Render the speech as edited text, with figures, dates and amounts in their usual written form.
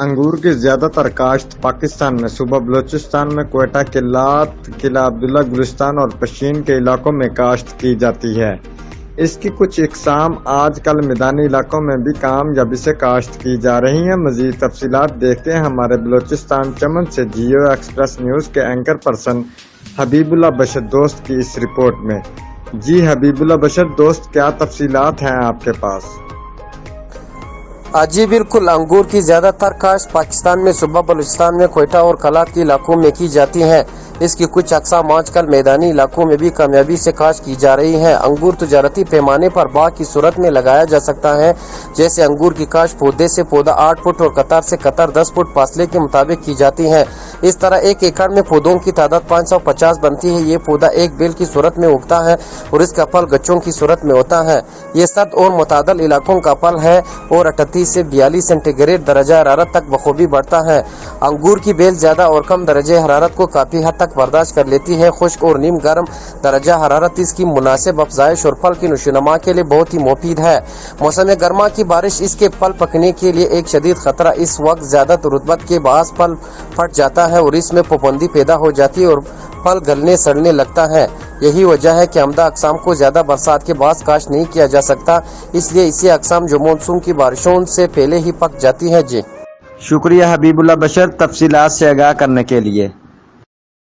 انگور کی زیادہ تر کاشت پاکستان میں صوبہ بلوچستان میں کوئٹہ، کلات، قلعہ عبداللہ، گلستان اور پشین کے علاقوں میں کاشت کی جاتی ہے۔ اس کی کچھ اقسام آج کل میدانی علاقوں میں بھی کامیابی سے کاشت کی جا رہی ہیں۔ مزید تفصیلات دیکھتے ہیں ہمارے بلوچستان چمن سے جیو ایکسپریس نیوز کے اینکر پرسن حبیب اللہ بشر دوست کی اس رپورٹ میں۔ جی حبیب اللہ بشر دوست، کیا تفصیلات ہیں آپ کے پاس؟ جی بالکل، انگور کی زیادہ تر کاشت پاکستان میں صوبہ بلوچستان میں کوئٹہ اور کلات کے علاقوں میں کی جاتی ہیں۔ اس کی کچھ اقسام آج کل میدانی علاقوں میں بھی کامیابی سے کاشت کی جا رہی ہیں۔ انگور تجارتی پیمانے پر باغ کی صورت میں لگایا جا سکتا ہے، جیسے انگور کی کاشت پودے سے پودا 8 فٹ اور قطار سے قطار 10 فٹ فاصلے کے مطابق کی جاتی ہے۔ اس طرح 1 ایکڑ میں پودوں کی تعداد 550 بنتی ہے۔ یہ پودا ایک بیل کی صورت میں اگتا ہے اور اس کا پھل گچوں کی صورت میں ہوتا ہے۔ یہ سرد اور معتدل علاقوں کا پھل ہے اور 38 سے 42 سینٹی گریڈ درجہ حرارت تک بخوبی بڑھتا ہے۔ انگور کی بیل زیادہ اور کم درجہ حرارت کو کافی حد تک برداشت کر لیتی ہے۔ خشک اور نیم گرم درجہ حرارت اس کی مناسب افزائش اور پھل کی نشوونما کے لیے بہت ہی مفید ہے۔ موسم گرما کی بارش اس کے پھل پکنے کے لیے ایک شدید خطرہ۔ اس وقت زیادہ رطوبت کے باعث پھل پھٹ جاتا ہے اور اس میں پھپھوندی پیدا ہو جاتی ہے اور پھل گلنے سڑنے لگتا ہے۔ یہی وجہ ہے کہ عمدہ اقسام کو زیادہ برسات کے باعث کاشت نہیں کیا جا سکتا، اس لیے اسی اقسام جو مانسون کی بارشوں سے پہلے ہی پک جاتی ہے۔ جی شکریہ حبیب اللہ بشر تفصیلات سے آگاہ کرنے کے لیے۔